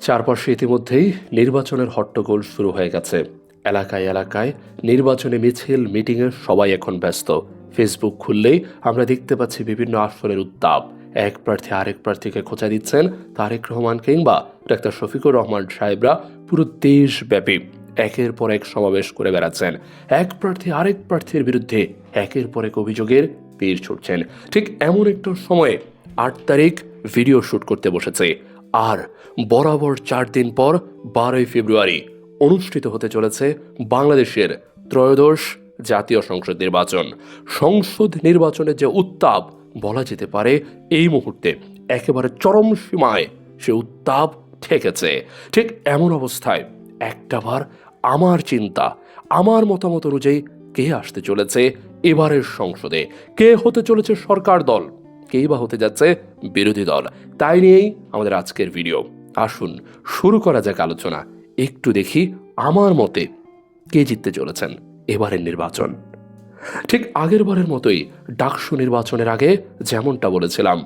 চারপাশে ইতিমধ্যেই নির্বাচনের হট্টগোল শুরু হয়ে গেছে। এলাকায় এলাকায় নির্বাচনী মিছিল মিটিংয়ে সবাই এখন ব্যস্ত। ফেসবুক খুললেই আমরা দেখতে পাচ্ছি বিভিন্ন আসনের উত্তাপ। এক প্রার্থী আরেক প্রার্থীকে খোঁচা দিচ্ছেন। তারেক রহমান কিংবা ডাক্তার শফিকুর রহমান সাহেবরা পুরো দেশব্যাপী একের পর এক সমাবেশ করে বেড়াচ্ছেন। এক প্রার্থী আরেক প্রার্থীর বিরুদ্ধে একের পর এক অভিযোগের তীর ছুটছেন। ঠিক এমন একটা সময়ে ৮ তারিখ ভিডিও শুট করতে বসেছে। আর বরাবর 4 দিন পর 12ই ফেব্রুয়ারি অনুষ্ঠিত হতে চলেছে বাংলাদেশের ত্রয়োদশ জাতীয় সংসদ নির্বাচন। সংসদ নির্বাচনের যে উত্তাপ বলা যেতে পারে এই মুহূর্তে একেবারে চরম সীমায় সে উত্তাপ ঠেকেছে। ঠিক এমন অবস্থায় একটাবার আমার চিন্তা, আমার মতামত অনুযায়ী কে আসতে চলেছে এবারের সংসদে, কে হতে চলেছে সরকার দল, কেই বা হতে যাচ্ছে বিরোধী দল, তাই নিয়েই আমাদের আজকের ভিডিও। আসুন শুরু করা যাক আলোচনা। একটু দেখি আমার মতে কে জিততে চলেছেন এবারের নির্বাচন। ঠিক আগের বারের মতোই ডাকসু নির্বাচনের আগে যেমনটা বলেছিলাম,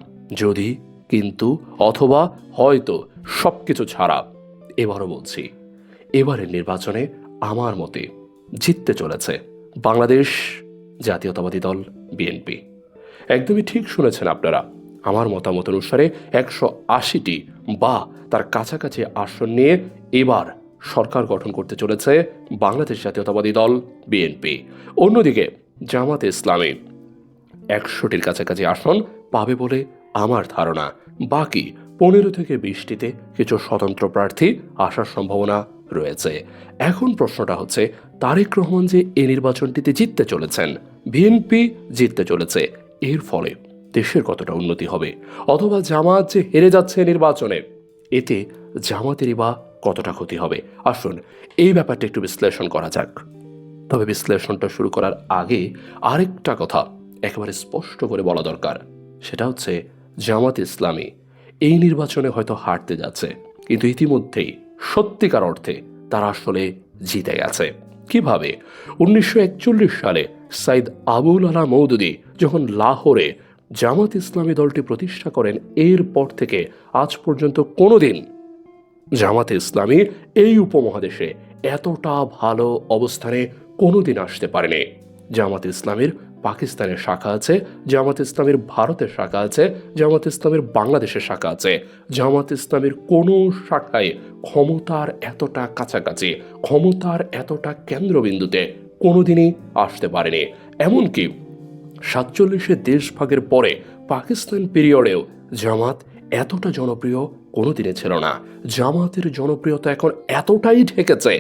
যদি, কিন্তু, অথবা, হয়তো সবকিছু ছাড়া, এবারও বলছি এবারের নির্বাচনে আমার মতে জিততে চলেছে বাংলাদেশ জাতীয়তাবাদী দল বিএনপি। একদমই ঠিক শুনেছেন আপনারা। আমার মতামত অনুসারে 180টি বা তার কাছাকাছি আসন নিয়ে এবার সরকার গঠন করতে চলেছে বাংলাদেশ জাতীয়তাবাদী দল বিএনপি। অন্যদিকে জামাতে ইসলামী 100টির কাছাকাছি আসন পাবে বলে আমার ধারণা। বাকি 15 থেকে 20টিতে কিছু স্বতন্ত্র প্রার্থী আসার সম্ভাবনা রয়েছে। এখন প্রশ্নটা হচ্ছে, তারেক রহমান যে এই নির্বাচনটিতে জিততে চলেছেন, বিএনপি জিততে চলেছে, এর ফলে দেশের কতটা উন্নতি হবে? অথবা জামাত যে হেরে যাচ্ছে নির্বাচনে, এতে জামাতেরই বা কতটা ক্ষতি হবে? আসুন এই ব্যাপারটা একটু বিশ্লেষণ করা যাক। তবে বিশ্লেষণটা শুরু করার আগে আরেকটা কথা একেবারে স্পষ্ট করে বলা দরকার। সেটা হচ্ছে, জামাত ইসলামী এই নির্বাচনে হয়তো হারতে যাচ্ছে, কিন্তু ইতিমধ্যেই সত্যিকার অর্থে তারা আসলে জিতে গেছে। কিভাবে? 1941 সালে সাইদ আবুল আলা মওদুদী যখন লাহোরে জামাত ইসলামী দলটি প্রতিষ্ঠা করেন, এরপর থেকে আজ পর্যন্ত কোনোদিন জামাতে ইসলামী এই উপমহাদেশে এতটা ভালো অবস্থানে কোনোদিন আসতে পারেনি। জামাত ইসলামীর পাকিস্তানের শাখা আছে, জামাত ইসলামীর ভারতের শাখা আছে, জামাত ইসলামীর বাংলাদেশের শাখা আছে। জামাত ইসলামীর কোনো শাখায় ক্ষমতার এতটা কাছাকাছি, ক্ষমতার এতটা কেন্দ্রবিন্দুতে কোনোদিনই আসতে পারেনি। এমনকি 47-এ দেশভাগের পরে পাকিস্তান পিরিয়ডেও জামাত এতটা জনপ্রিয় কোনোদিনে ছিল না। জামাতের জনপ্রিয়তা এখন এতটাই ঠেকেছে,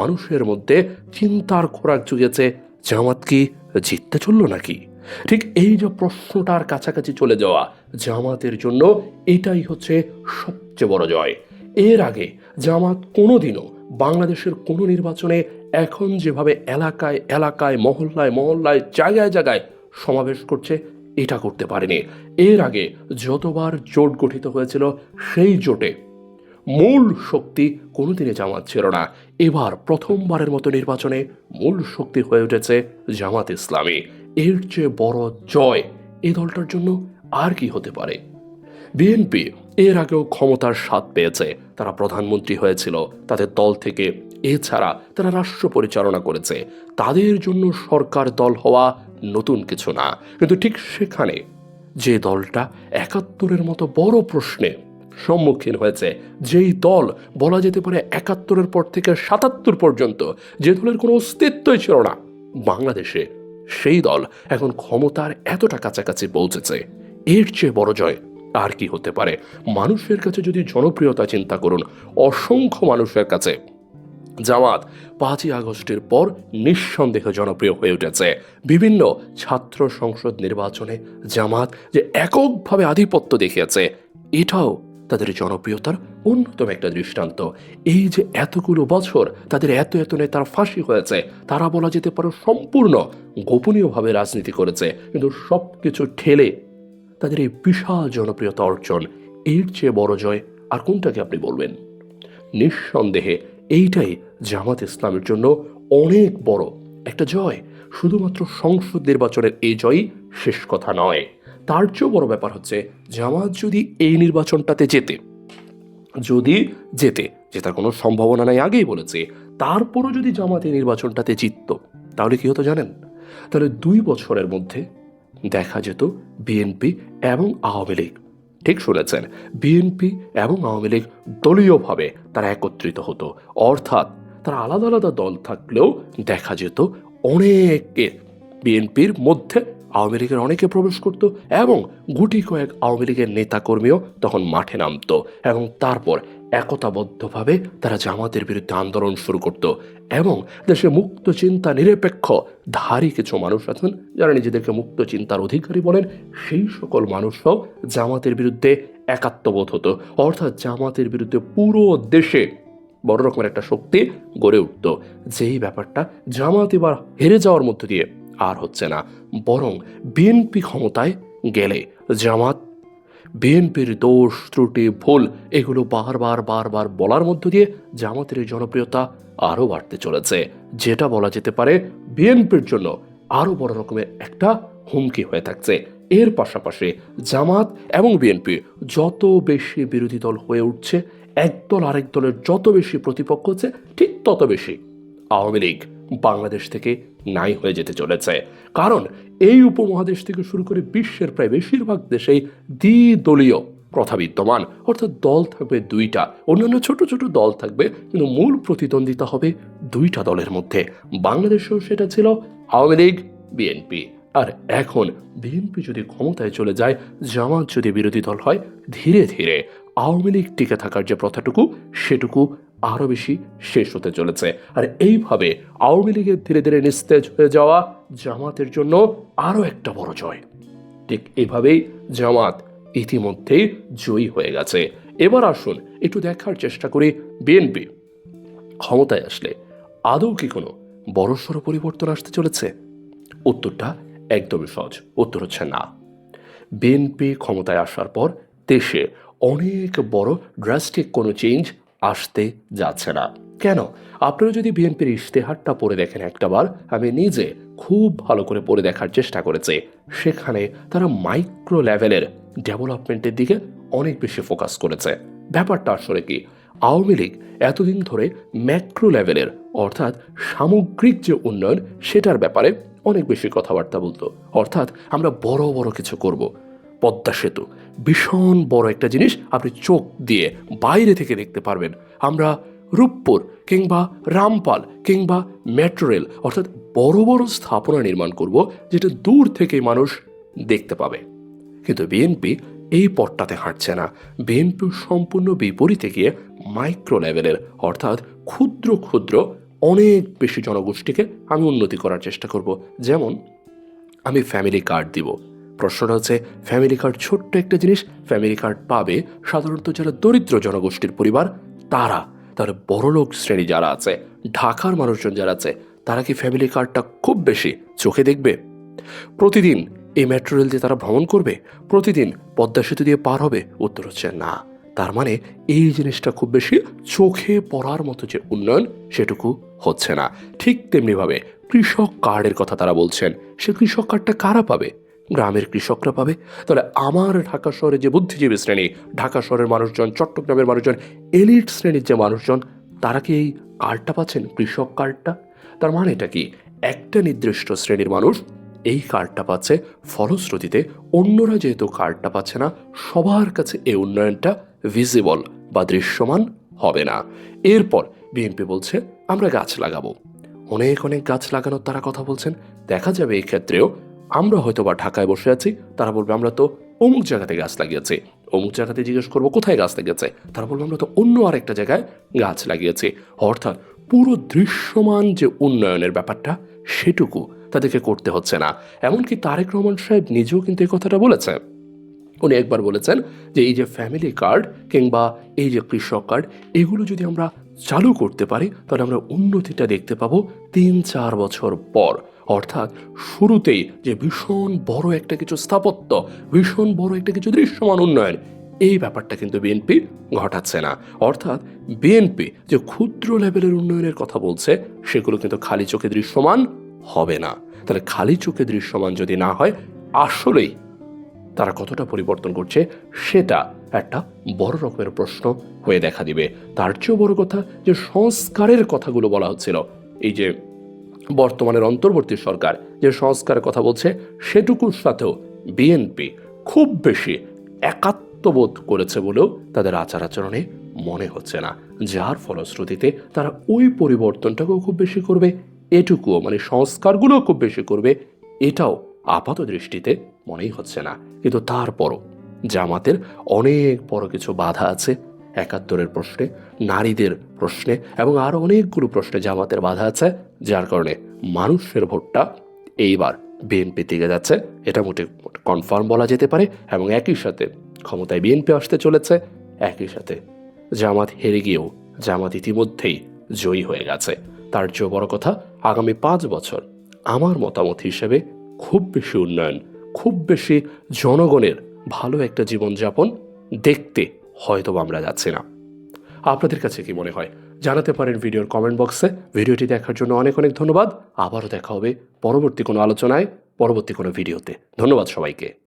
মানুষের মধ্যে চিন্তার খোরাক জুগেছে, জামাত কি জিততে চলল নাকি? ঠিক এই যে প্রশ্নটার কাছাকাছি চলে যাওয়া, জামাতের জন্য এটাই হচ্ছে সবচেয়ে বড় জয়। এর আগে জামাত কোনোদিনও বাংলাদেশের কোনো নির্বাচনে এখন যেভাবে এলাকায় এলাকায়, মহল্লায় মহল্লায়, জায়গায় জায়গায় সমাবেশ করছে, এটা করতে পারেনি। এর আগে যতবার জোট গঠিত হয়েছিল, সেই জোটে মূল শক্তি কোনোদিনই জামাত ছিল না। এবার প্রথমবারের মতো নির্বাচনে মূল শক্তি হয়ে উঠেছে জামাত ইসলামী। এর চেয়ে বড় জয় এই দলটার জন্য আর কি হতে পারে? বিএনপি এর আগেও ক্ষমতার স্বাদ পেয়েছে, তারা প্রধানমন্ত্রী হয়েছিল তাদের দল থেকে, এছাড়া তারা রাষ্ট্র পরিচালনা করেছে। তাদের জন্য সরকার দল হওয়া নতুন কিছু না। কিন্তু ঠিক সেখানে যে দলটা 71-এর মতো বড় প্রশ্নে সম্মুখীন হয়েছে, যেই দল বলা যেতে পারে 71-এর পর থেকে 77 পর্যন্ত যে দলের কোনো অস্তিত্বই ছিল না বাংলাদেশে, সেই দল এখন ক্ষমতার এতটা কাছাকাছি পৌঁছেছে। এর চেয়ে বড় জয় আর কি হতে পারে? মানুষের কাছে যদি জনপ্রিয়তা চিন্তা করুন, অসংখ্য মানুষের কাছে জামাত 5ই আগস্টের পর নিঃসন্দেহে জনপ্রিয় হয়ে উঠেছে। বিভিন্ন ছাত্র সংসদ নির্বাচনে জামাত যে এককভাবে আধিপত্য দেখিয়েছে, এটাও তাদের জনপ্রিয়তার অন্যতম একটা দৃষ্টান্ত। এই যে এতগুলো বছর তাদের এত এত নেতার ফাঁসি হয়েছে, তারা বলা যেতে পারে সম্পূর্ণ গোপনীয়ভাবে রাজনীতি করেছে, কিন্তু সবকিছু ঠেলে তাদের এই বিশাল জনপ্রিয়তা অর্জন, এর চেয়ে বড় জয় আর কোনটাকে আপনি বলবেন? নিঃসন্দেহে এইটাই জামাত ইসলামের জন্য অনেক বড় একটা জয়। শুধুমাত্র সংসদ নির্বাচনের এই জয়ই শেষ কথা নয়, তার চেয়েও বড় ব্যাপার হচ্ছে, জামাত যদি এই নির্বাচনটাতে জেতে, যদি জেতার কোনো সম্ভাবনা নাই আগেই বলেছে, তারপরও যদি জামাত এই নির্বাচনটাতে জিততো তাহলে কি হতো জানেন? তাহলে 2 বছরের মধ্যে দেখা যেত বিএনপি এবং আওয়ামী লীগ, ঠিক শুনেছেন, বিএনপি এবং আওয়ামী লীগ দলীয়ভাবে তারা একত্রিত হতো। অর্থাৎ তারা আলাদা আলাদা দল থাকলেও দেখা যেত অনেকে বিএনপির মধ্যে আওয়ামী লীগের অনেকে প্রবেশ করত এবং গুটি কয়েক আওয়ামী লীগের নেতাকর্মীও তখন মাঠে নামতো এবং তারপর একতাবদ্ধভাবে তারা জামাতের বিরুদ্ধে আন্দোলন শুরু করত। এবং দেশে মুক্ত চিন্তা নিরপেক্ষ ধারী কিছু মানুষ আছেন যারা নিজেদেরকে মুক্ত চিন্তার অধিকারী বলেন, সেই সকল মানুষরাও জামাতের বিরুদ্ধে একাত্মবোধ হতো। অর্থাৎ জামাতের বিরুদ্ধে পুরো দেশে বড় রকমের একটা শক্তি গড়ে উঠত। যেই ব্যাপারটা জামাত এবার হেরে যাওয়ার মধ্য দিয়ে আর হচ্ছে না, বরং বিএনপি ক্ষমতায় গেলে জামাত বিএনপির দোষ ত্রুটি ভুল এগুলো বারবার বলার মধ্য দিয়ে জামাতের জনপ্রিয়তা আরও বাড়তে চলেছে, যেটা বলা যেতে পারে বিএনপির জন্য আরও বড় রকমের একটা হুমকি হয়ে থাকছে। এর পাশাপাশি জামাত এবং বিএনপি যত বেশি বিরোধী দল হয়ে উঠছে, একদল আরেক দলের যত বেশি প্রতিপক্ষ হচ্ছে, ঠিক তত বেশি আওয়ামী লীগ বাংলাদেশ থেকে নাই হয়ে যেতে চলেছে। কারণ এই উপমহাদেশ থেকে শুরু করে বিশ্বের প্রায় বেশিরভাগ দেশেই দ্বিদলীয় প্রথা বিদ্যমান। অর্থাৎ দল থাকবে 2টা, অন্যান্য ছোট ছোট দল থাকবে, কিন্তু মূল প্রতিদ্বন্দ্বিতা হবে 2টা দলের মধ্যে। বাংলাদেশেও সেটা ছিল আওয়ামী লীগ বিএনপি। আর এখন বিএনপি যদি ক্ষমতায় চলে যায়, জামাত যদি বিরোধী দল হয়, ধীরে ধীরে আওয়ামী লীগ টিকে থাকার যে প্রথাটুকু সেটুকু আরো বেশি শেষ হতে চলেছে। আর এইভাবে আওয়ামী লীগের ধীরে ধীরে নিস্তেজ হয়ে যাওয়া জামাতের জন্য আরো একটা বড় জয়। ঠিক এইভাবেই জামাত ইতিমধ্যেই জয়ী হয়ে গেছে। এবার আসুন একটু দেখার চেষ্টা করি বিএনপি ক্ষমতায় আসলে আদৌ কি কোনো বড়সড় পরিবর্তন আসতে চলেছে। উত্তরটা একদমই সহজ, উত্তর হচ্ছে না। বিএনপি ক্ষমতায় আসার পর দেশে অনেক বড় ড্রাস্টিক কোনো চেঞ্জ আসতে যাচ্ছে না। কেন? আপনারা যদি বিএনপির ইশতেহারটা পড়ে দেখেন একটাবার, আমি নিজে খুব ভালো করে পড়ে দেখার চেষ্টা করেছি, সেখানে তারা মাইক্রো লেভেলের ডেভেলপমেন্টের দিকে অনেক বেশি ফোকাস করেছে। ব্যাপারটা আসলে কি, আওয়ামী লীগ এতদিন ধরে ম্যাক্রো লেভেলের অর্থাৎ সামগ্রিক যে উন্নয়ন সেটার ব্যাপারে অনেক বেশি কথাবার্তা বলতো। অর্থাৎ আমরা বড় বড় কিছু করব, পদ্মা সেতু ভীষণ বড় একটা জিনিস, আপনি চোখ দিয়ে বাইরে থেকে দেখতে পারবেন। আমরা রূপপুর কিংবা রামপাল কিংবা মেট্রো রেল অর্থাৎ বড় বড় স্থাপনা নির্মাণ করব, যেটা দূর থেকে মানুষ দেখতে পাবে। কিন্তু বিএনপি এই পথটাতে হাঁটছে না। বিএনপি সম্পূর্ণ বিপরীতে গিয়ে মাইক্রো লেভেলের অর্থাৎ ক্ষুদ্র ক্ষুদ্র অনেক বেশি জনগোষ্ঠীকে আমি উন্নতি করার চেষ্টা করব। যেমন আমি ফ্যামিলি কার্ড দিব। প্রশ্নটা হচ্ছে, ফ্যামিলি কার্ড ছোট্ট একটা জিনিস, ফ্যামিলি কার্ড পাবে সাধারণত যারা দরিদ্র জনগোষ্ঠীর পরিবার, তারা তার বড়লোক শ্রেণী যারা আছে, ঢাকার মানুষজন যারা আছে, তারা কি ফ্যামিলি কার্ডটা খুব বেশি চোখে দেখবে? প্রতিদিন এই মেট্রো রেল দিয়ে তারা ভ্রমণ করবে, প্রতিদিন পদ্মা সেতু দিয়ে পার হবে? উত্তর হচ্ছে না। তার মানে এই জিনিসটা খুব বেশি চোখে পড়ার মতো যে উন্নয়ন সেটুকু হচ্ছে না। ঠিক তেমনিভাবে কৃষক কার্ডের কথা তারা বলছেন, সে কৃষক কার্ডটা কারা পাবে? গ্রামের কৃষকরা পাবে। তাহলে আমার ঢাকা শহরে যে বুদ্ধিজীবী শ্রেণী, ঢাকা শহরের মানুষজন, চট্টগ্রামের মানুষজন, এলিট শ্রেণীর যে মানুষজন, তারা কি এই কার্ডটা পাচ্ছেন, কৃষক কার্ডটা? তার মানে এটা কি, একটা নির্দিষ্ট শ্রেণীর মানুষ এই কার্ডটা পাচ্ছে, ফলশ্রুতিতে অন্যরা যেহেতু কার্ডটা পাচ্ছে না, সবার কাছে এই উন্নয়নটা ভিজিবল বা দৃশ্যমান হবে না। এরপর বিএনপি বলছে আমরা গাছ লাগাবো, অনেক অনেক গাছ লাগানোর তারা কথা বলছেন। দেখা যাবে এই ক্ষেত্রেও আমরা হয়তো বা ঢাকায় বসে আছি, তারা বলবে আমরা তো অমুক জায়গাতে গাছ লাগিয়েছি, অমুক জায়গাতে জিজ্ঞেস করবো কোথায় গাছ লাগিয়েছে, তারা বলবে আমরা তো অন্য আরেকটা জায়গায় গাছ লাগিয়েছি। অর্থাৎ পুরো দৃশ্যমান যে উন্নয়নের ব্যাপারটা সেটুকু তাদেরকে করতে হচ্ছে না। এমনকি তারেক রহমান সাহেব নিজেও কিন্তু এই কথাটা বলেছেন। উনি একবার বলেছেন যে এই যে ফ্যামিলি কার্ড কিংবা এই যে কৃষক কার্ড, এগুলো যদি আমরা চালু করতে পারি তাহলে আমরা উন্নতিটা দেখতে পাবো 3-4 বছর পর। অর্থাৎ শুরুতেই যে ভীষণ বড় একটা কিছু স্থাপত্য, ভীষণ বড় একটা কিছু দৃশ্যমান উন্নয়ন, এই ব্যাপারটা কিন্তু বিএনপি ঘটাচ্ছে না। অর্থাৎ বিএনপি যে ক্ষুদ্র লেভেলের উন্নয়নের কথা বলছে, সেগুলো কিন্তু খালি চোখে দৃশ্যমান হবে না। তাহলে খালি চোখে দৃশ্যমান যদি না হয়, আসলেই তারা কতটা পরিবর্তন করছে সেটা একটা বড় রকমের প্রশ্ন হয়ে দেখা দিবে। তার চেয়েও বড় কথা যে সংস্কারের কথাগুলো বলা হচ্ছিল, এই যে বর্তমানের অন্তর্বর্তী সরকার যে সংস্কারের কথা বলছে, সেটুকুর সাথেও বিএনপি খুব বেশি একাত্মবোধ করেছে বলেও তাদের আচার আচরণে মনে হচ্ছে না, যার ফলশ্রুতিতে তারা ওই পরিবর্তনটাকেও খুব বেশি করবে, এটুকুও মানে সংস্কারগুলোও খুব বেশি করবে, এটাও আপাত দৃষ্টিতে মনেই হচ্ছে না। কিন্তু তারপরও জামাতের অনেক বড় কিছু বাধা আছে। ৭১-এর প্রশ্নে, নারীদের প্রশ্নে এবং আরো অনেকগুলো প্রশ্নে জামাতের বাধা আছে, যার কারণে মানুষের ভোটটা এইবার বিএনপি দিকে যাচ্ছে, এটা মোটে কনফার্ম বলা যেতে পারে। এবং একই সাথে ক্ষমতায় বিএনপি আসতে চলেছে, একই সাথে জামাত হেরে গিয়েও জামাত ইতিমধ্যেই জয়ী হয়ে গেছে। তার চেয়েও বড় কথা, আগামী 5 বছর আমার মতামত হিসেবে খুব বেশি উন্নয়ন, খুব বেশি জনগণের ভালো একটা জীবনযাপন দেখতে হয়তো আমরা যাচ্ছি না। আপনাদের কাছে কি মনে হয় জানাতে পারেন ভিডিওর কমেন্ট বক্সে। ভিডিওটি দেখার জন্য অনেক অনেক ধন্যবাদ। আবারও দেখা হবে পরবর্তী কোনো আলোচনায়, পরবর্তী কোনো ভিডিওতে। ধন্যবাদ সবাইকে।